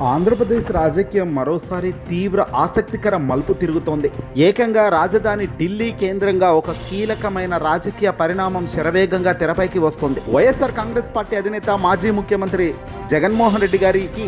ఆంధ్రప్రదేశ్ రాజకీయం మరోసారి తీవ్ర ఆసక్తికర మలుపు తిరుగుతోంది. ఏకంగా రాజధాని ఢిల్లీ కేంద్రంగా ఒక కీలకమైన రాజకీయ పరిణామం శరవేగంగా తెరపైకి వస్తుంది. వైఎస్ఆర్ కాంగ్రెస్ పార్టీ అధినేత మాజీ ముఖ్యమంత్రి జగన్మోహన్ రెడ్డి గారికి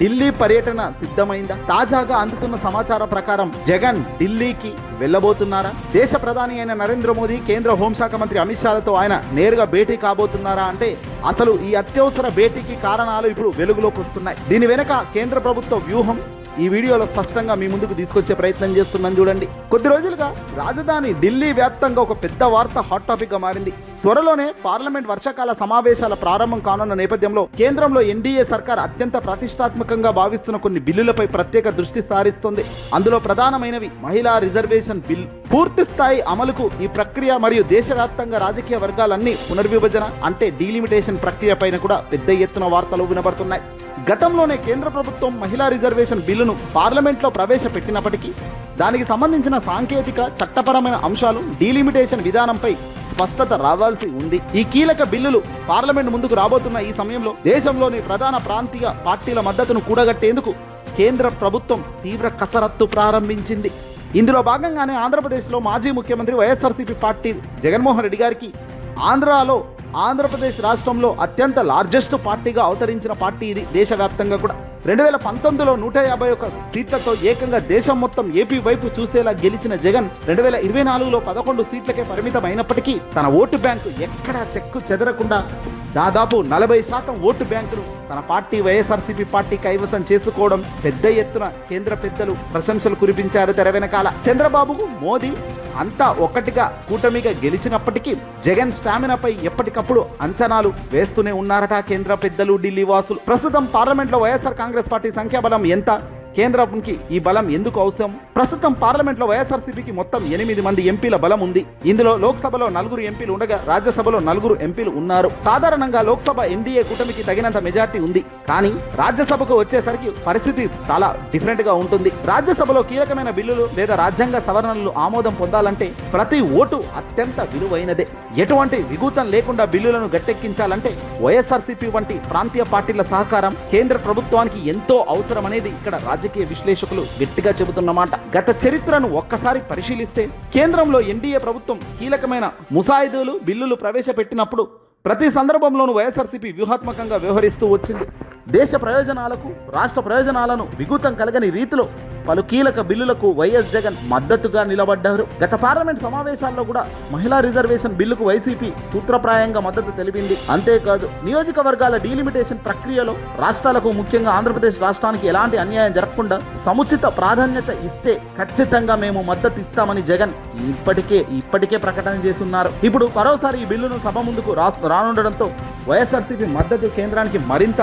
ఢిల్లీ పర్యటన సిద్ధమైందా? తాజాగా అందుతున్న సమాచారం ప్రకారం జగన్ ఢిల్లీకి వెళ్ళబోతున్నారా? దేశ ప్రధాని అయిన నరేంద్ర మోదీ, కేంద్ర హోంశాఖ మంత్రి అమిత్ షాలతో ఆయన నేరుగా భేటీ కాబోతున్నారా అంటే అసలు ఈ అత్యవసర భేటీకి కారణాలు ఇప్పుడు వెలుగులోకి వస్తున్నాయి. దీని వెనక కేంద్ర ప్రభుత్వ వ్యూహం ఈ వీడియోలో స్పష్టంగా మీ ముందుకు తీసుకొచ్చే ప్రయత్నం చేస్తున్నాను. చూడండి, కొద్ది రోజులుగా రాజధాని ఢిల్లీ వ్యాప్తంగా ఒక పెద్ద వార్త హాట్ టాపిక్ గా మారింది. త్వరలోనే పార్లమెంట్ వర్షాకాల సమావేశాల ప్రారంభం కానున్న నేపథ్యంలో కేంద్రంలో ఎన్డీఏ సర్కార్ అత్యంత ప్రతిష్టాత్మకంగా భావిస్తున్న కొన్ని బిల్లులపై ప్రత్యేక దృష్టి సారిస్తుంది. అందులో ప్రధానమైనవి మహిళా రిజర్వేషన్ బిల్ పూర్తి స్థాయి అమలుకు ఈ ప్రక్రియ మరియు దేశవ్యాప్తంగా రాజకీయ వర్గాలన్నీ పునర్విభజన అంటే డీలిమిటేషన్ ప్రక్రియ పైన కూడా పెద్ద ఎత్తున వార్తలు వినబడుతున్నాయి. గతంలోనే కేంద్ర ప్రభుత్వం మహిళా రిజర్వేషన్ బిల్లును పార్లమెంట్లో ప్రవేశపెట్టినప్పటికీ దానికి సంబంధించిన సాంకేతిక చట్టపరమైన అంశాలు డీలిమిటేషన్ విధానంపై స్పష్టత రావాల్సి ఉంది. ఈ కీలక బిల్లులు పార్లమెంట్ ముందుకు రాబోతున్న ఈ సమయంలో దేశంలోని ప్రధాన ప్రాంతీయ పార్టీల మద్దతును కూడగట్టేందుకు కేంద్ర ప్రభుత్వం తీవ్ర కసరత్తు ప్రారంభించింది. ఇందులో భాగంగానే ఆంధ్రప్రదేశ్లో మాజీ ముఖ్యమంత్రి వైఎస్ఆర్సీపీ పార్టీ జగన్మోహన్ రెడ్డి గారికి ఆంధ్రప్రదేశ్ రాష్ట్రంలో అత్యంత లార్జెస్ట్ పార్టీగా అవతరించిన పార్టీ ఇది. దేశవ్యాప్తంగా కూడా 2019లో 151 సీట్లతో ఏకంగా దేశం మొత్తం ఏపీ వైపు చూసేలా గెలిచిన జగన్ 2024లో 11 సీట్లకే పరిమితం అయినప్పటికీ తన ఓటు బ్యాంకు ఎక్కడా చెక్కు చెదరకుండా దాదాపు 40% ఓటు బ్యాంకును తన పార్టీ వైఎస్ఆర్సీపీ పార్టీ కైవసం చేసుకోవడం పెద్ద ఎత్తున కేంద్ర పెద్దలు ప్రశంసలు కురిపించారు. తెర వెనకాల చంద్రబాబు, మోదీ అంతా ఒక్కటిగా కూటమిగా గెలిచినప్పటికీ జగన్ స్టామినాపై ఎప్పటికప్పుడు అంచనాలు వేస్తూనే ఉన్నారట కేంద్ర పెద్దలు, ఢిల్లీ వాసులు. ప్రస్తుతం పార్లమెంట్లో వైఎస్ఆర్ కాంగ్రెస్ పార్టీ సంఖ్యాబలం ఎంత? కేంద్రానికి ఈ బలం ఎందుకు అవసరం? ప్రస్తుతం పార్లమెంట్లో వైఎస్ఆర్సీపీకి మొత్తం 8 మంది ఎంపీల బలం ఉంది. ఇందులో లోక్సభలో 4 ఎంపీలు ఉండగా రాజ్యసభలో 4 ఎంపీలు ఉన్నారు. సాధారణంగా లోక్సభ ఎన్డీఏ కూటమికి తగినంత మెజార్టీ ఉంది. కానీ రాజ్యసభకు వచ్చేసరికి పరిస్థితి చాలా డిఫరెంట్ గా ఉంటుంది. రాజ్యసభలో కీలకమైన బిల్లులు లేదా రాజ్యాంగ సవరణలు ఆమోదం పొందాలంటే ప్రతి ఓటు అత్యంత విలువైనదే. ఎటువంటి విఘూతం లేకుండా బిల్లులను గట్టెక్కించాలంటే వైఎస్ఆర్సీపీ వంటి ప్రాంతీయ పార్టీల సహకారం కేంద్ర ప్రభుత్వానికి ఎంతో అవసరం అనేది ఇక్కడ రాజకీయ విశ్లేషకులు గట్టిగా చెబుతున్నమాట. గత చరిత్రను ఒక్కసారి పరిశీలిస్తే కేంద్రంలో ఎన్డీఏ ప్రభుత్వం కీలకమైన ముసాయిదాలు బిల్లులు ప్రవేశపెట్టినప్పుడు ప్రతి సందర్భంలోనూ వైఎస్ఆర్సీపీ వ్యూహాత్మకంగా వ్యవహరిస్తూ వచ్చింది. దేశ ప్రయోజనాలకు, రాష్ట్ర ప్రయోజనాలను విఘూతం కలగని రీతిలో పలు కీలక బిల్లులకు వైఎస్ జగన్ మద్దతుగా నిలబడ్డారు. గత పార్లమెంట్ సమావేశాల్లో కూడా మహిళా రిజర్వేషన్ బిల్లుకు వైసీపీ సూత్రప్రాయంగా మద్దతు తెలిపింది. అంతేకాదు నియోజకవర్గాల డీలిమిటేషన్ ప్రక్రియలో రాష్ట్రాలకు, ముఖ్యంగా ఆంధ్రప్రదేశ్ రాష్ట్రానికి ఎలాంటి అన్యాయం జరగకుండా సముచిత ప్రాధాన్యత ఇస్తే ఖచ్చితంగా మేము మద్దతు ఇస్తామని జగన్ ఇప్పటికే ప్రకటన చేస్తున్నారు. ఇప్పుడు మరోసారి ఈ బిల్లును సభ ముందుకు రానుండడంతో వైఎస్ఆర్సీపీ మద్దతు కేంద్రానికి మరింత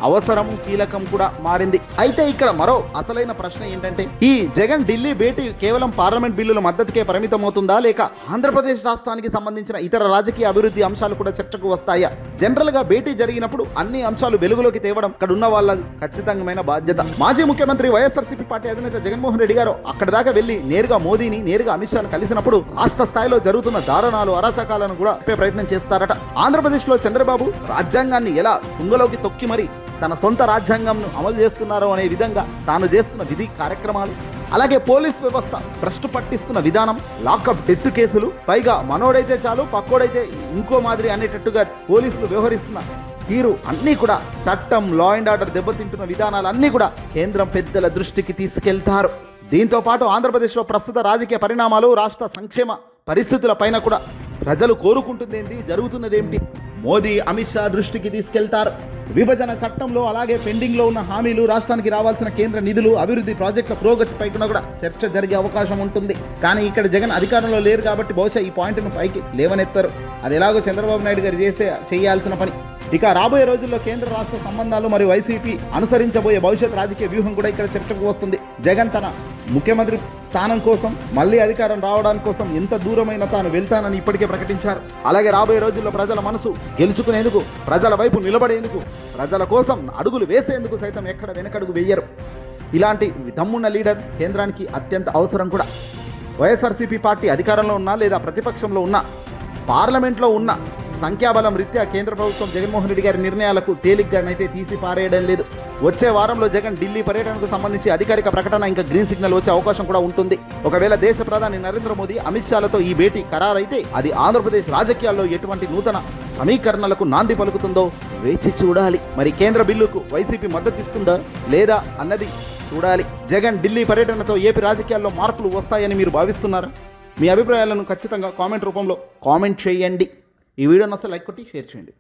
అవసరము, కీలకం కూడా మారింది. అయితే ఇక్కడ మరో అసలైన ప్రశ్న ఏంటంటే ఈ జగన్ ఢిల్లీ భేటీ కేవలం పార్లమెంట్ బిల్లుల మద్దతుకే పరిమితం అవుతుందా, లేక ఆంధ్రప్రదేశ్ రాష్ట్రానికి సంబంధించిన ఇతర రాజకీయ అభివృద్ధి అంశాలు కూడా చర్చకు వస్తాయా? జనరల్ గా భేటీ జరిగినప్పుడు అన్ని అంశాలు వెలుగులోకి తేవడం అక్కడ ఉన్న వాళ్ళ ఖచ్చితమైన బాధ్యత. మాజీ ముఖ్యమంత్రి వైఎస్ఆర్సీపీ పార్టీ అధినేత జగన్మోహన్ రెడ్డి గారు అక్కడ దాకా వెళ్లి నేరుగా మోదీని, నేరుగా అమిత్ షాను కలిసినప్పుడు రాష్ట్ర స్థాయిలో జరుగుతున్న దారుణాలు, అరాచకాలను కూడా చెప్పే ప్రయత్నం చేస్తారట. ఆంధ్రప్రదేశ్ లో చంద్రబాబు రాజ్యాంగాన్ని ఎలా తుంగలోకి తొక్కి మరి తన సొంత రాజ్యాంగంను అమలు చేస్తున్నారో అనే విధంగా తాను చేస్తున్న విధి కార్యక్రమాలు, అలాగే పోలీస్ వ్యవస్థ భ్రష్టు పట్టిస్తున్న విధానం, లాకప్ డెత్ కేసులు, పైగా మనోడైతే చాలు పక్కోడైతే ఇంకో మాదిరి అనేటట్టుగా పోలీసులు వ్యవహరిస్తున్న తీరు అన్నీ కూడా చట్టం, లా అండ్ ఆర్డర్ దెబ్బతింటున్న విధానాలు అన్నీ కూడా కేంద్రం పెద్దల దృష్టికి తీసుకెళ్తారు. దీంతో పాటు ఆంధ్రప్రదేశ్లో ప్రస్తుత రాజకీయ పరిణామాలు, రాష్ట్ర సంక్షేమ పరిస్థితుల పైన కూడా ప్రజలు కోరుకుంటుందేంటి, జరుగుతున్నదేంటి మోదీ, అమిత్ షా దృష్టికి తీసుకెళ్తారు. విభజన చట్టంలో అలాగే పెండింగ్ లో ఉన్న హామీలు, రాష్ట్రానికి రావాల్సిన కేంద్ర నిధులు, అభివృద్ధి ప్రాజెక్టుల పురోగతిపై కూడా చర్చ జరిగే అవకాశం ఉంటుంది. కానీ ఇక్కడ జగన్ అధికారంలో లేరు కాబట్టి బహుశా ఈ పాయింట్ను పైకి లేవనెత్తారు. అది ఎలాగో చంద్రబాబు నాయుడు గారు చేయాల్సిన పని. ఇక రాబోయే రోజుల్లో కేంద్ర రాష్ట్ర సంబంధాలు మరియు వైసీపీ అనుసరించబోయే భవిష్యత్ రాజకీయ వ్యూహం కూడా ఇక్కడ చర్చకు వస్తుంది. జగన్ తన ముఖ్యమంత్రి స్థానం కోసం, మళ్ళీ అధికారం రావడానికి కోసం ఎంత దూరమైనా తాను వెళ్తానని ఇప్పటికే ప్రకటించారు. అలాగే రాబోయే రోజుల్లో ప్రజల మనసు గెలుచుకునేందుకు, ప్రజల వైపు నిలబడేందుకు, ప్రజల కోసం అడుగులు వేసేందుకు సైతం ఎక్కడ వెనకడుగు వేయరు. ఇలాంటి దమ్మున్న లీడర్ కేంద్రానికి అత్యంత అవసరం కూడా. వైఎస్ఆర్సీపీ పార్టీ అధికారంలో ఉన్నా లేదా ప్రతిపక్షంలో ఉన్నా, పార్లమెంట్లో ఉన్న సంఖ్యాబలం రీత్యా కేంద్ర ప్రభుత్వం జగన్మోహన్ రెడ్డి గారి నిర్ణయాలకు తేలిగ్గానైతే తీసి పారేయడం లేదు. వచ్చే వారంలో జగన్ ఢిల్లీ పర్యటనకు సంబంధించి అధికారిక ప్రకటన ఇంకా గ్రీన్ సిగ్నల్ వచ్చే అవకాశం కూడా ఉంటుంది. ఒకవేళ దేశ ప్రధాని నరేంద్ర మోదీ అమిత్ షాలతో ఈ భేటీ ఖరారైతే అది ఆంధ్రప్రదేశ్ రాజకీయాల్లో ఎటువంటి నూతన సమీకరణలకు నాంది పలుకుతుందో వేచి చూడాలి. మరి కేంద్ర బిల్లుకు వైసీపీ మద్దతిస్తుందా లేదా అన్నది చూడాలి. జగన్ ఢిల్లీ పర్యటనతో ఏపీ రాజకీయాల్లో మార్పులు వస్తాయని మీరు భావిస్తున్నారా? మీ అభిప్రాయాలను ఖచ్చితంగా కామెంట్ రూపంలో కామెంట్ చేయండి. ఈ వీడియోని అసలు లైక్ కొట్టి షేర్ చేయండి.